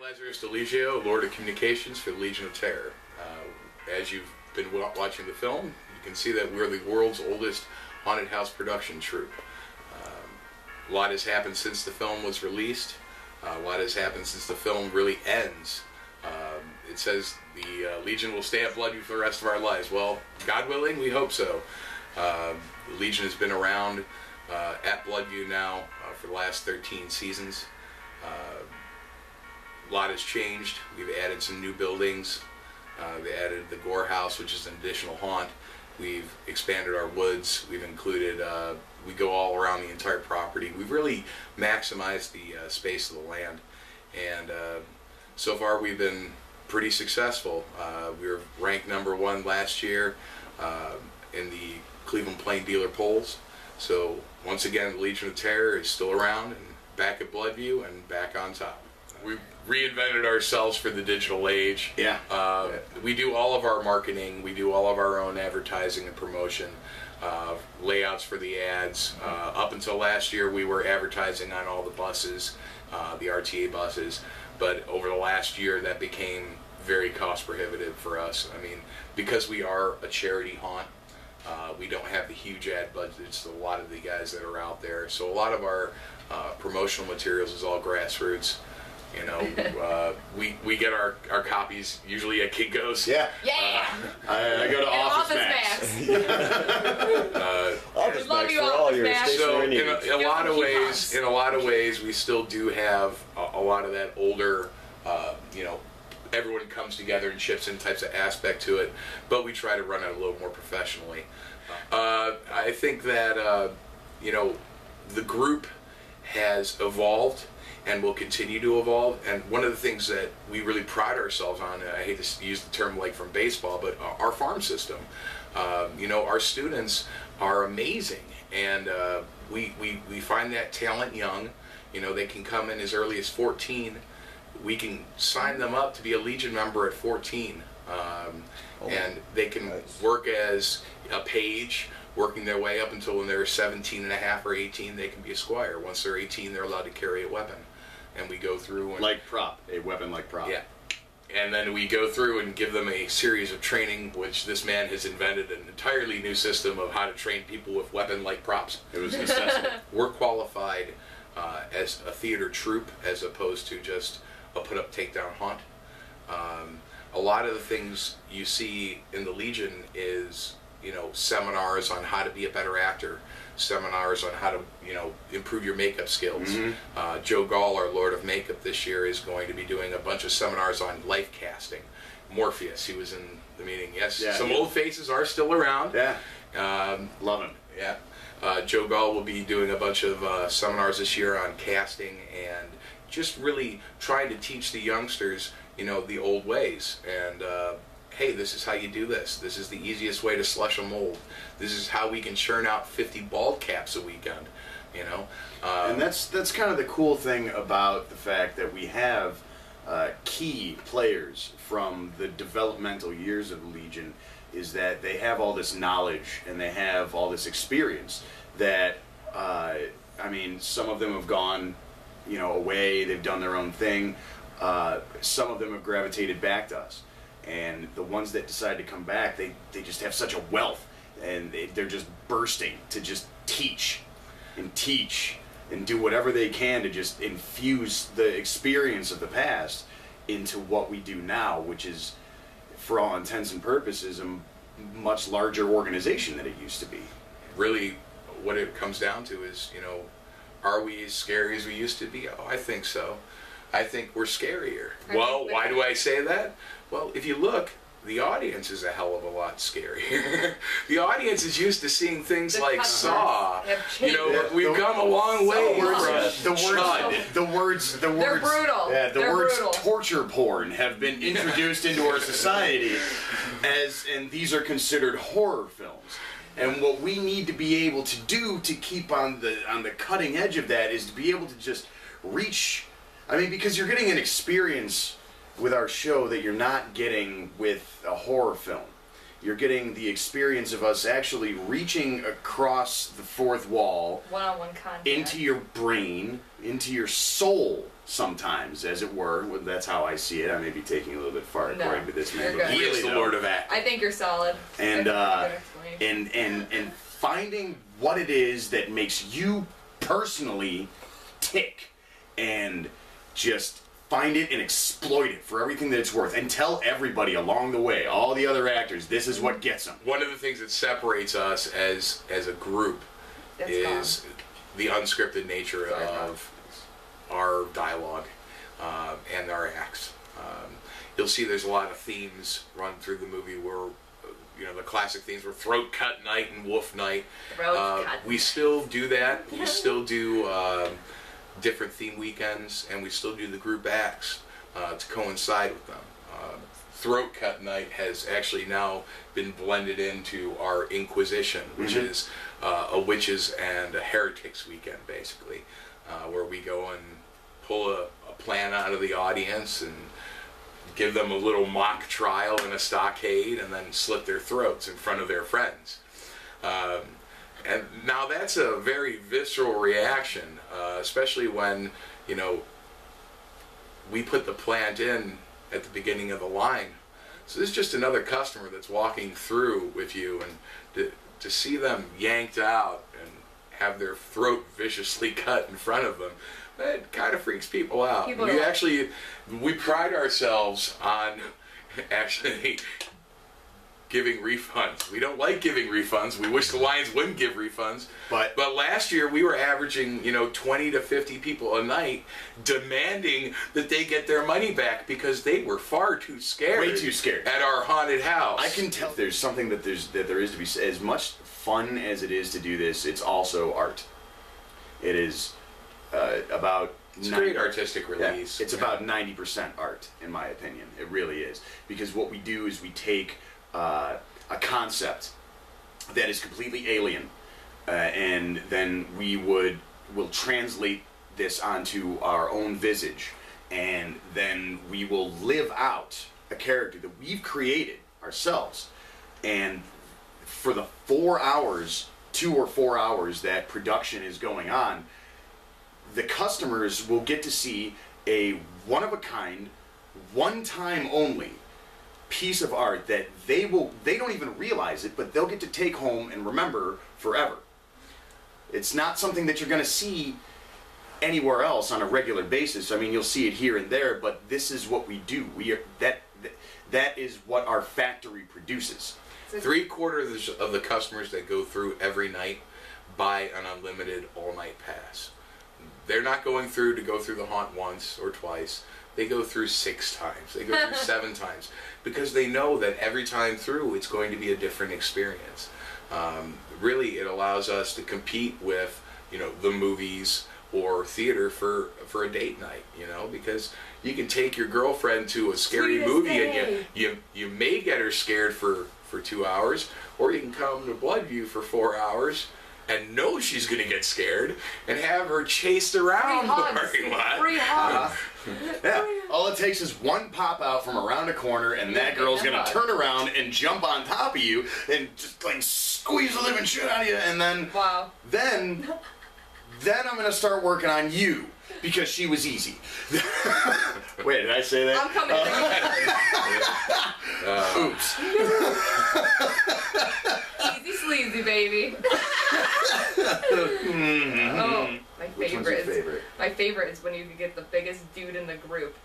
Lazarus Deligio, Lord of Communications for the Legion of Terror. As you've been watching the film, you can see that we're the world's oldest haunted house production troupe. A lot has happened since the film was released. A lot has happened since the film really ends. It says the Legion will stay at Bloodview for the rest of our lives. Well, God willing, we hope so. The Legion has been around at Bloodview now for the last 13 seasons. A lot has changed. We've added some new buildings. We added the Gore House, which is an additional haunt. We've expanded our woods. We've included, we go all around the entire property. We've really maximized the space of the land. And so far we've been pretty successful. We were ranked #1 last year in the Cleveland Plain Dealer polls. So once again, the Legion of Terror is still around and back at Bloodview and back on top. We reinvented ourselves for the digital age. Yeah. We do all of our marketing. We do all of our own advertising and promotion, layouts for the ads. Up until last year, we were advertising on all the buses, the RTA buses. But over the last year, that became very cost prohibitive for us. I mean, because we are a charity haunt, we don't have the huge ad budgets, a lot of the guys that are out there. So a lot of our promotional materials is all grassroots. You know, we get our copies usually at Kinko's. Yeah. Yeah. I go to Office Max. Office Max for all your stationery needs. So in a lot of ways, we still do have a lot of that older, you know, everyone comes together and chips in types of aspect to it, but we try to run it a little more professionally. I think that you know, the group has evolved and will continue to evolve. And one of the things that we really pride ourselves on, I hate to use the term like from baseball, but our farm system. You know, our students are amazing, and we find that talent young. You know, they can come in as early as 14. We can sign them up to be a Legion member at 14. And they can work as a page, working their way up until when they're 17 and a half or 18, they can be a squire. Once they're 18, they're allowed to carry a weapon. And we go through and... Like prop, a weapon like prop. Yeah. And then we go through and give them a series of training, which this man has invented an entirely new system of how to train people with weapon-like props. It was necessary. We're qualified as a theater troupe as opposed to just a put-up, take-down haunt. A lot of the things you see in the Legion is, you know, seminars on how to be a better actor, seminars on how to, you know, improve your makeup skills. Mm-hmm. Joe Gall, our Lord of Makeup this year, is going to be doing a bunch of seminars on life casting. Morpheus, he was in the meeting. Yes, yeah, some old faces are still around. Yeah, love him. Yeah, Joe Gall will be doing a bunch of seminars this year on casting and just really trying to teach the youngsters, you know, the old ways. And hey, this is how you do this. This is the easiest way to slush a mold. This is how we can churn out 50 bald caps a weekend, you know. And that's kind of the cool thing about the fact that we have key players from the developmental years of the Legion, is that they have all this knowledge and they have all this experience that, I mean, some of them have gone, you know, away, they've done their own thing. Some of them have gravitated back to us. And the ones that decide to come back, they just have such a wealth, and they're just bursting to just teach and do whatever they can to just infuse the experience of the past into what we do now, which is, for all intents and purposes, a much larger organization than it used to be. Really, what it comes down to is, you know, are we as scary as we used to be? Oh, I think so. I think we're scarier. Well, why do I say that? Well, if you look, the audience is a hell of a lot scarier. The audience is used to seeing things like Saw. You know, we've come a long way. The words. They're brutal. Yeah, the words torture porn have been introduced into our society, and these are considered horror films. And what we need to be able to do to keep on the cutting edge of that is to be able to just reach. I mean, because you're getting an experience with our show that you're not getting with a horror film. You're getting the experience of us actually reaching across the fourth wall, one-on-one contact, into your brain, into your soul. Sometimes, as it were. That's how I see it. I may be taking a little bit far according to this man. But he is the Lord of Acting. I think you're solid. And finding what it is that makes you personally tick, and just find it and exploit it for everything that it's worth, and tell everybody along the way, all the other actors, this is what gets them. One of the things that separates us as a group is the unscripted nature of our dialogue and our acts. You'll see there's a lot of themes run through the movie where, you know, the classic themes were throat cut night and wolf night. We still do that. We still do different theme weekends, and we still do the group acts to coincide with them. Throat cut night has actually now been blended into our Inquisition, which is a witches and a heretics weekend, basically. Where we go and pull a plan out of the audience and give them a little mock trial in a stockade, and then slit their throats in front of their friends. And now that's a very visceral reaction, especially when, you know, we put the plant in at the beginning of the line. So this is just another customer that's walking through with you, and to see them yanked out and have their throat viciously cut in front of them, it kind of freaks people out. We pride ourselves on actually giving refunds. We don't like giving refunds. We wish the Lions wouldn't give refunds. But last year we were averaging, 20 to 50 people a night demanding that they get their money back because they were far too scared. Way too scared. At our haunted house. I can tell there's something that there is to be said. As much fun as it is to do this, it's also art. It is about... It's a great artistic release. Yeah, it's about 90% art, in my opinion. It really is. Because what we do is we take a concept that is completely alien, and then we'll translate this onto our own visage, and then we will live out a character that we've created ourselves. And for the 4 hours, 2 or 4 hours that production is going on, the customers will get to see a one-of-a-kind, one-time only piece of art that they don't even realize it, but they'll get to take home and remember forever. It's not something that you're going to see anywhere else on a regular basis. I mean, you'll see it here and there, but this is what we do. That is what our factory produces. 3/4 of the customers that go through every night buy an unlimited all-night pass. They're not going through to go through the haunt once or twice. They go through 6 times. They go through 7 times. Because they know that every time through it's going to be a different experience. Really, it allows us to compete with, the movies or theater for a date night, because you can take your girlfriend to a scary movie and you may get her scared for 2 hours, or you can come to Bloodview for 4 hours and know she's going to get scared and have her chased around the parking lot. Free hugs. Yeah. All it takes is one pop out from around a corner, and that girl's going to turn around and jump on top of you and just like squeeze the living shit out of you, and then then I'm going to start working on you because she was easy. Wait, did I say that? I'm coming. Oops. Easy sleazy, baby. Oh, my favorite. My favorite is when you can get the biggest dude in the group,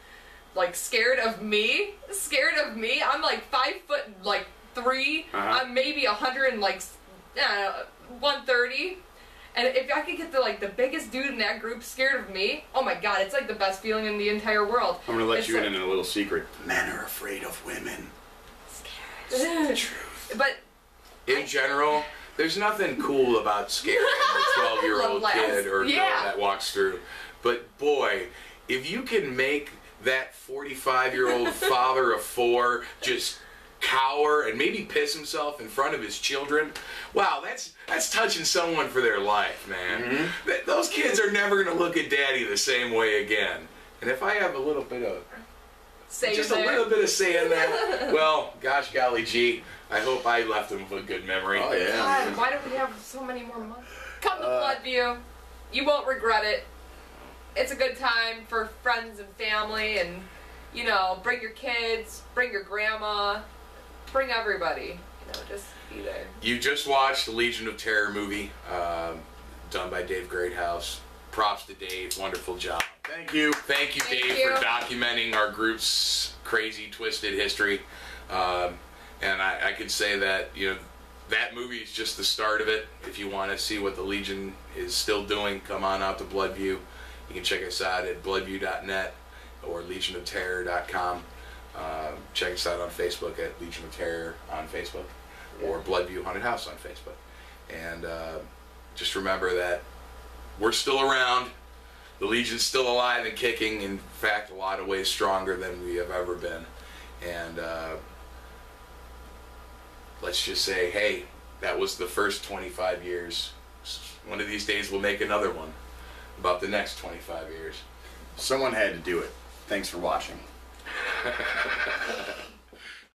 like scared of me. I'm like 5'3". I'm maybe 130. And if I could get the biggest dude in that group scared of me, oh my god, it's like the best feeling in the entire world. I'm gonna let you in a little secret. Men are afraid of women. Scared. It's the truth. But in general, there's nothing cool about scaring a 12-year-old kid or girl that walks through. But boy, if you can make that 45-year-old father of 4 just cower and maybe piss himself in front of his children, wow, that's touching someone for their life, man. Those kids are never going to look at daddy the same way again. And if I have a little bit of say just a little bit of say in there. Well, gosh golly gee, I hope I left them with a good memory. Oh yeah. God, why don't we have so many more months? Come to Bloodview. You won't regret it. It's a good time for friends and family, and you know, bring your kids, bring your grandma, bring everybody. You know, just be there. You just watched the Legion of Terror movie, done by Dave Greathouse. Props to Dave, wonderful job. Thank you. Thank you, Dave, for documenting our group's crazy, twisted history. And I could say that, you know, that movie is just the start of it. If you want to see what the Legion is still doing, come on out to Bloodview. You can check us out at bloodview.net or legionofterror.com. Check us out on Facebook at Legion of Terror on Facebook or Bloodview Haunted House on Facebook. And just remember that we're still around. The Legion's still alive and kicking. In fact, a lot of ways stronger than we have ever been. And let's just say, hey, that was the first 25 years. One of these days we'll make another one about the next 25 years. Someone had to do it. Thanks for watching.